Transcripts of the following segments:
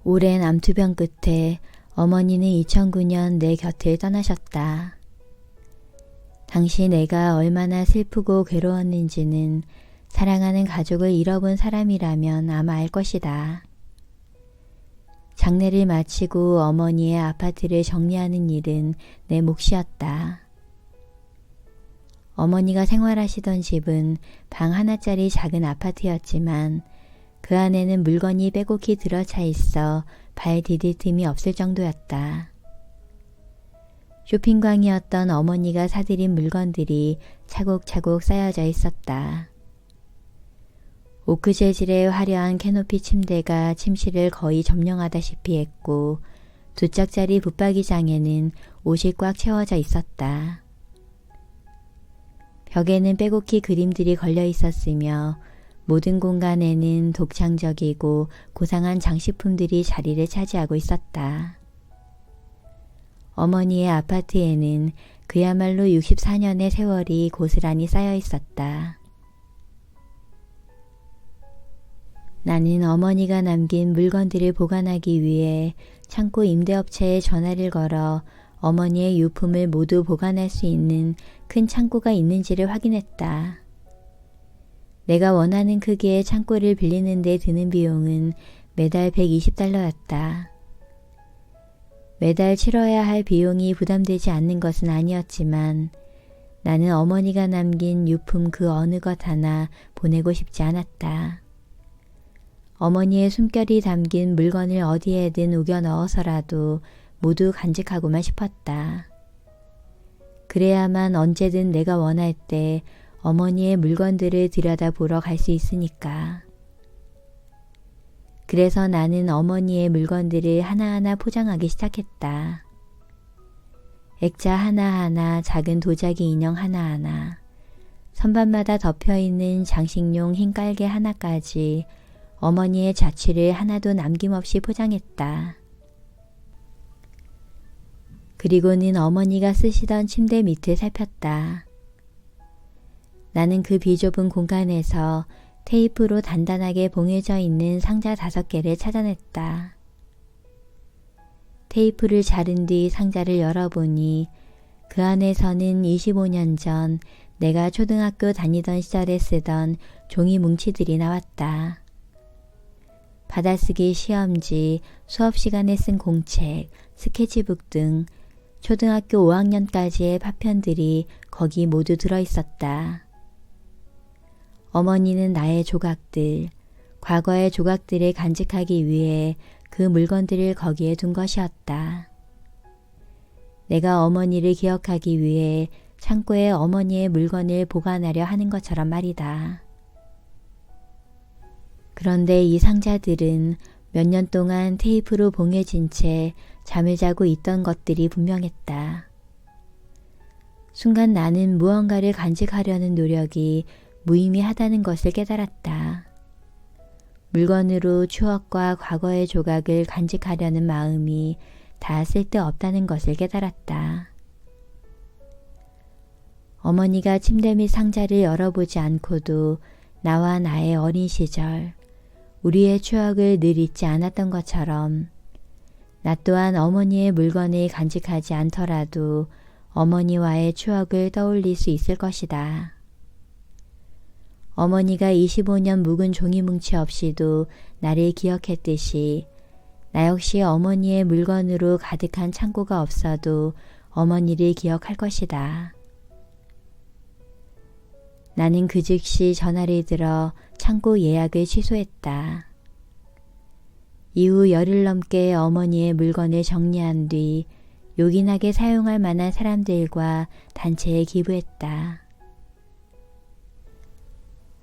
오랜 암투병 끝에 어머니는 2009년 내 곁을 떠나셨다. 당시 내가 얼마나 슬프고 괴로웠는지는 사랑하는 가족을 잃어본 사람이라면 아마 알 것이다. 장례를 마치고 어머니의 아파트를 정리하는 일은 내 몫이었다. 어머니가 생활하시던 집은 방 하나짜리 작은 아파트였지만 그 안에는 물건이 빼곡히 들어차 있어 발 디딜 틈이 없을 정도였다. 쇼핑광이었던 어머니가 사들인 물건들이 차곡차곡 쌓여져 있었다. 오크 재질의 화려한 캐노피 침대가 침실을 거의 점령하다시피 했고 두 짝짜리 붙박이장에는 옷이 꽉 채워져 있었다. 벽에는 빼곡히 그림들이 걸려 있었으며 모든 공간에는 독창적이고 고상한 장식품들이 자리를 차지하고 있었다. 어머니의 아파트에는 그야말로 64년의 세월이 고스란히 쌓여 있었다. 나는 어머니가 남긴 물건들을 보관하기 위해 창고 임대업체에 전화를 걸어 어머니의 유품을 모두 보관할 수 있는 큰 창고가 있는지를 확인했다. 내가 원하는 크기의 창고를 빌리는 데 드는 비용은 매달 $120였다. 매달 치러야 할 비용이 부담되지 않는 것은 아니었지만 나는 어머니가 남긴 유품 그 어느 것 하나 보내고 싶지 않았다. 어머니의 숨결이 담긴 물건을 어디에든 우겨 넣어서라도 모두 간직하고만 싶었다. 그래야만 언제든 내가 원할 때 어머니의 물건들을 들여다보러 갈 수 있으니까. 그래서 나는 어머니의 물건들을 하나하나 포장하기 시작했다. 액자 하나하나, 작은 도자기 인형 하나하나, 선반마다 덮여있는 장식용 흰 깔개 하나까지 어머니의 자취를 하나도 남김없이 포장했다. 그리고는 어머니가 쓰시던 침대 밑을 살폈다. 나는 그 비좁은 공간에서 테이프로 단단하게 봉해져 있는 상자 5개를 찾아냈다. 테이프를 자른 뒤 상자를 열어보니 그 안에서는 25년 전 내가 초등학교 다니던 시절에 쓰던 종이 뭉치들이 나왔다. 받아쓰기 시험지, 수업 시간에 쓴 공책, 스케치북 등 초등학교 5학년까지의 파편들이 거기 모두 들어있었다. 어머니는 나의 조각들, 과거의 조각들을 간직하기 위해 그 물건들을 거기에 둔 것이었다. 내가 어머니를 기억하기 위해 창고에 어머니의 물건을 보관하려 하는 것처럼 말이다. 그런데 이 상자들은 몇 년 동안 테이프로 봉해진 채 잠을 자고 있던 것들이 분명했다. 순간 나는 무언가를 간직하려는 노력이 무의미하다는 것을 깨달았다. 물건으로 추억과 과거의 조각을 간직하려는 마음이 다 쓸데없다는 것을 깨달았다. 어머니가 침대 및 상자를 열어보지 않고도 나와 나의 어린 시절, 우리의 추억을 늘 잊지 않았던 것처럼 나 또한 어머니의 물건을 간직하지 않더라도 어머니와의 추억을 떠올릴 수 있을 것이다. 어머니가 25년 묵은 종이뭉치 없이도 나를 기억했듯이 나 역시 어머니의 물건으로 가득한 창고가 없어도 어머니를 기억할 것이다. 나는 그 즉시 전화를 들어 창고 예약을 취소했다. 이후 열흘 넘게 어머니의 물건을 정리한 뒤 요긴하게 사용할 만한 사람들과 단체에 기부했다.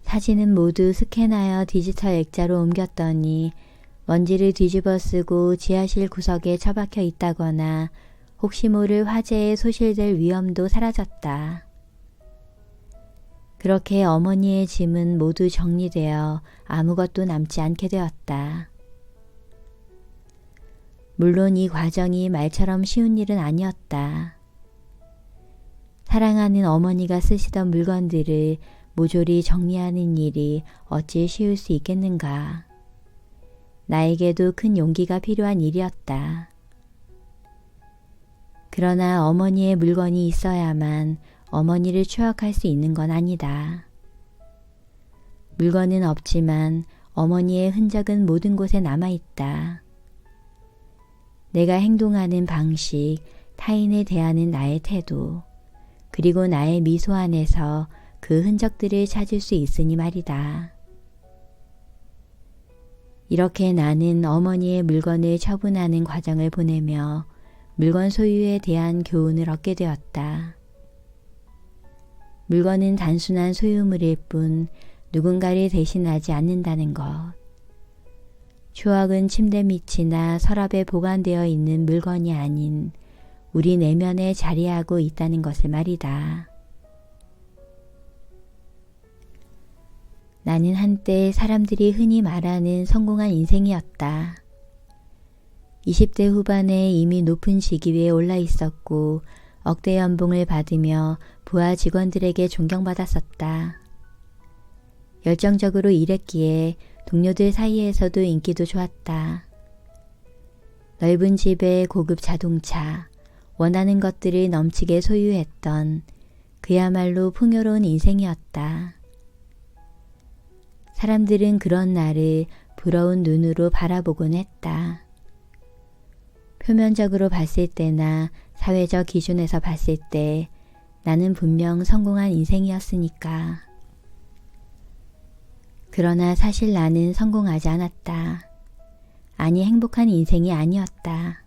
사진은 모두 스캔하여 디지털 액자로 옮겼더니 먼지를 뒤집어 쓰고 지하실 구석에 처박혀 있다거나 혹시 모를 화재에 소실될 위험도 사라졌다. 그렇게 어머니의 짐은 모두 정리되어 아무것도 남지 않게 되었다. 물론 이 과정이 말처럼 쉬운 일은 아니었다. 사랑하는 어머니가 쓰시던 물건들을 모조리 정리하는 일이 어찌 쉬울 수 있겠는가. 나에게도 큰 용기가 필요한 일이었다. 그러나 어머니의 물건이 있어야만 어머니를 추억할 수 있는 건 아니다. 물건은 없지만 어머니의 흔적은 모든 곳에 남아있다. 내가 행동하는 방식, 타인에 대하는 나의 태도, 그리고 나의 미소 안에서 그 흔적들을 찾을 수 있으니 말이다. 이렇게 나는 어머니의 물건을 처분하는 과정을 보내며 물건 소유에 대한 교훈을 얻게 되었다. 물건은 단순한 소유물일 뿐 누군가를 대신하지 않는다는 것. 추억은 침대 밑이나 서랍에 보관되어 있는 물건이 아닌 우리 내면에 자리하고 있다는 것을 말이다. 나는 한때 사람들이 흔히 말하는 성공한 인생이었다. 20대 후반에 이미 높은 직위에 올라 있었고 억대 연봉을 받으며 부하 직원들에게 존경받았었다. 열정적으로 일했기에 동료들 사이에서도 인기도 좋았다. 넓은 집에 고급 자동차, 원하는 것들을 넘치게 소유했던 그야말로 풍요로운 인생이었다. 사람들은 그런 나를 부러운 눈으로 바라보곤 했다. 표면적으로 봤을 때나 사회적 기준에서 봤을 때 나는 분명 성공한 인생이었으니까. 그러나 사실 나는 성공하지 않았다. 아니, 행복한 인생이 아니었다.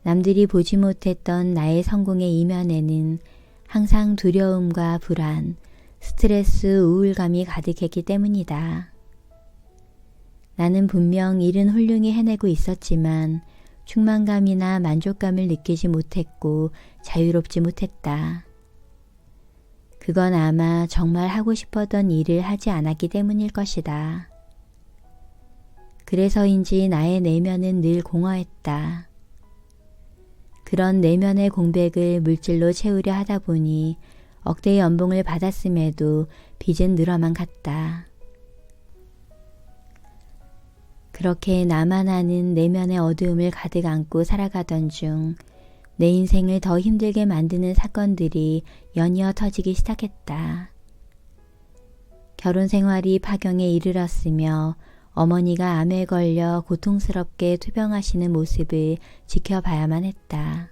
남들이 보지 못했던 나의 성공의 이면에는 항상 두려움과 불안, 스트레스, 우울감이 가득했기 때문이다. 나는 분명 일은 훌륭히 해내고 있었지만 충만감이나 만족감을 느끼지 못했고 자유롭지 못했다. 그건 아마 정말 하고 싶었던 일을 하지 않았기 때문일 것이다. 그래서인지 나의 내면은 늘 공허했다. 그런 내면의 공백을 물질로 채우려 하다 보니 억대의 연봉을 받았음에도 빚은 늘어만 갔다. 그렇게 나만 아는 내면의 어두움을 가득 안고 살아가던 중 내 인생을 더 힘들게 만드는 사건들이 연이어 터지기 시작했다. 결혼 생활이 파경에 이르렀으며 어머니가 암에 걸려 고통스럽게 투병하시는 모습을 지켜봐야만 했다.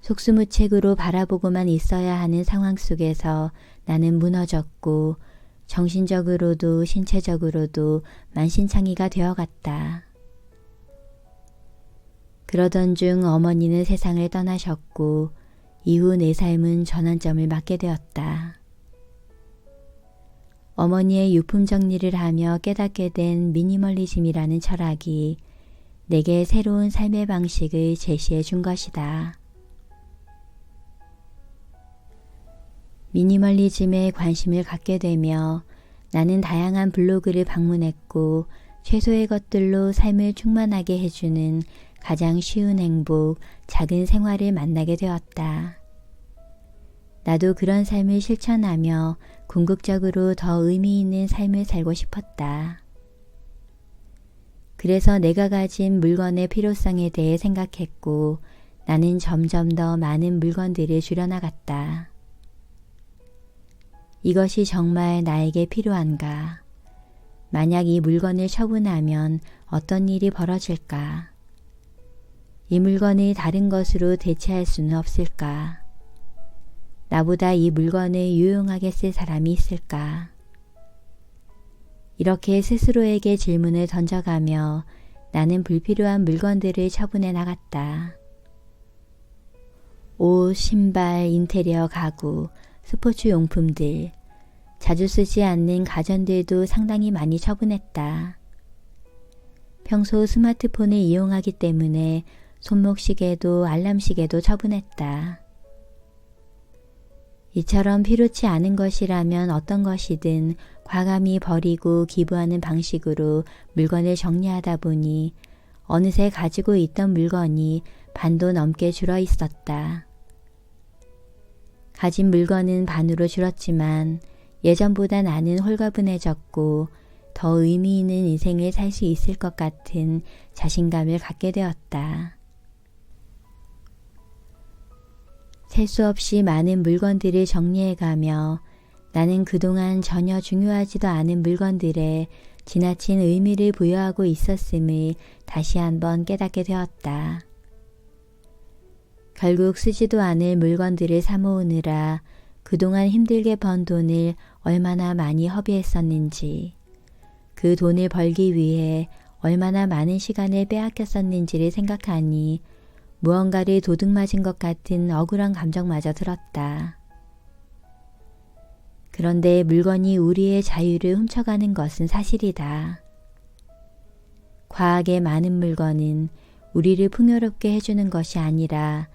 속수무책으로 바라보고만 있어야 하는 상황 속에서 나는 무너졌고 정신적으로도 신체적으로도 만신창이가 되어갔다. 그러던 중 어머니는 세상을 떠나셨고 이후 내 삶은 전환점을 맞게 되었다. 어머니의 유품 정리를 하며 깨닫게 된 미니멀리즘이라는 철학이 내게 새로운 삶의 방식을 제시해 준 것이다. 미니멀리즘에 관심을 갖게 되며 나는 다양한 블로그를 방문했고 최소의 것들로 삶을 충만하게 해주는 가장 쉬운 행복, 작은 생활을 만나게 되었다. 나도 그런 삶을 실천하며 궁극적으로 더 의미 있는 삶을 살고 싶었다. 그래서 내가 가진 물건의 필요성에 대해 생각했고 나는 점점 더 많은 물건들을 줄여나갔다. 이것이 정말 나에게 필요한가? 만약 이 물건을 처분하면 어떤 일이 벌어질까? 이 물건을 다른 것으로 대체할 수는 없을까? 나보다 이 물건을 유용하게 쓸 사람이 있을까? 이렇게 스스로에게 질문을 던져가며 나는 불필요한 물건들을 처분해 나갔다. 옷, 신발, 인테리어 가구, 스포츠 용품들, 자주 쓰지 않는 가전들도 상당히 많이 처분했다. 평소 스마트폰을 이용하기 때문에 손목시계도 알람시계도 처분했다. 이처럼 필요치 않은 것이라면 어떤 것이든 과감히 버리고 기부하는 방식으로 물건을 정리하다 보니 어느새 가지고 있던 물건이 반도 넘게 줄어 있었다. 가진 물건은 반으로 줄었지만 예전보다 나는 홀가분해졌고 더 더 의미 있는 인생을 살 수 있을 것 같은 자신감을 갖게 되었다. 셀 수 없이 많은 물건들을 정리해가며 나는 그동안 전혀 중요하지도 않은 물건들에 지나친 의미를 부여하고 있었음을 다시 한번 깨닫게 되었다. 결국 쓰지도 않을 물건들을 사모으느라 그동안 힘들게 번 돈을 얼마나 많이 허비했었는지, 그 돈을 벌기 위해 얼마나 많은 시간을 빼앗겼었는지를 생각하니 무언가를 도둑맞은 것 같은 억울한 감정마저 들었다. 그런데 물건이 우리의 자유를 훔쳐가는 것은 사실이다. 과하게 많은 물건은 우리를 풍요롭게 해주는 것이 아니라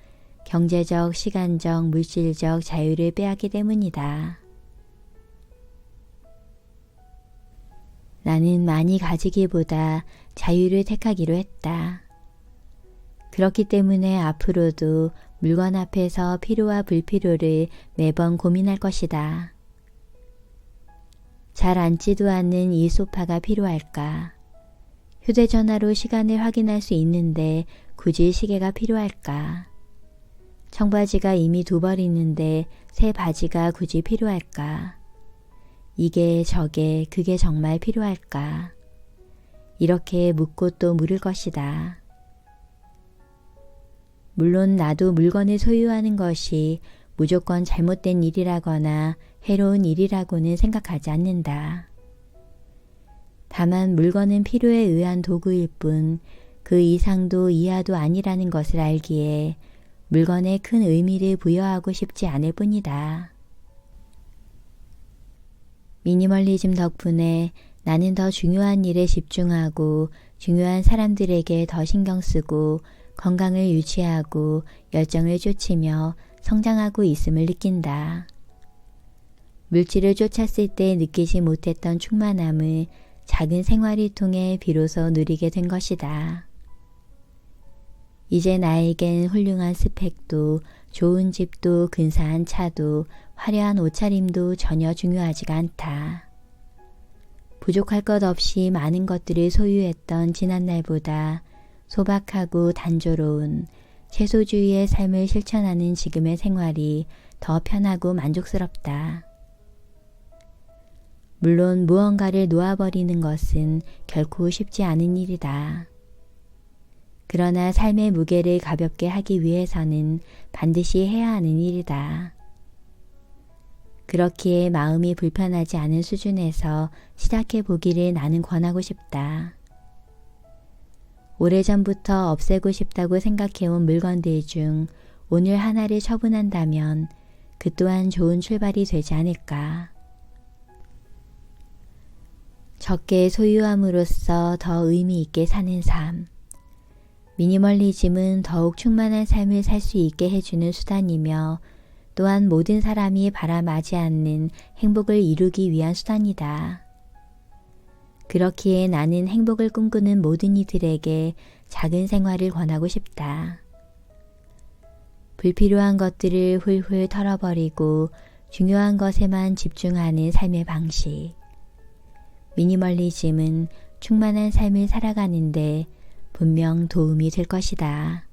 경제적, 시간적, 물질적 자유를 빼앗기 때문이다. 나는 많이 가지기보다 자유를 택하기로 했다. 그렇기 때문에 앞으로도 물건 앞에서 필요와 불필요를 매번 고민할 것이다. 잘 앉지도 않는 이 소파가 필요할까? 휴대전화로 시간을 확인할 수 있는데 굳이 시계가 필요할까? 청바지가 이미 2벌 있는데 새 바지가 굳이 필요할까? 이게 저게 그게 정말 필요할까? 이렇게 묻고 또 물을 것이다. 물론 나도 물건을 소유하는 것이 무조건 잘못된 일이라거나 해로운 일이라고는 생각하지 않는다. 다만 물건은 필요에 의한 도구일 뿐 그 이상도 이하도 아니라는 것을 알기에 물건에 큰 의미를 부여하고 싶지 않을 뿐이다. 미니멀리즘 덕분에 나는 더 중요한 일에 집중하고 중요한 사람들에게 더 신경 쓰고 건강을 유지하고 열정을 쫓으며 성장하고 있음을 느낀다. 물질을 쫓았을 때 느끼지 못했던 충만함을 작은 생활을 통해 비로소 누리게 된 것이다. 이제 나에겐 훌륭한 스펙도 좋은 집도 근사한 차도 화려한 옷차림도 전혀 중요하지가 않다. 부족할 것 없이 많은 것들을 소유했던 지난날보다 소박하고 단조로운 채소주의의 삶을 실천하는 지금의 생활이 더 편하고 만족스럽다. 물론 무언가를 놓아버리는 것은 결코 쉽지 않은 일이다. 그러나 삶의 무게를 가볍게 하기 위해서는 반드시 해야 하는 일이다. 그렇기에 마음이 불편하지 않은 수준에서 시작해 보기를 나는 권하고 싶다. 오래전부터 없애고 싶다고 생각해온 물건들 중 오늘 하나를 처분한다면 그 또한 좋은 출발이 되지 않을까. 적게 소유함으로써 더 의미 있게 사는 삶. 미니멀리즘은 더욱 충만한 삶을 살 수 있게 해주는 수단이며 또한 모든 사람이 바라마지 않는 행복을 이루기 위한 수단이다. 그렇기에 나는 행복을 꿈꾸는 모든 이들에게 작은 생활을 권하고 싶다. 불필요한 것들을 훌훌 털어버리고 중요한 것에만 집중하는 삶의 방식. 미니멀리즘은 충만한 삶을 살아가는데 분명 도움이 될 것이다.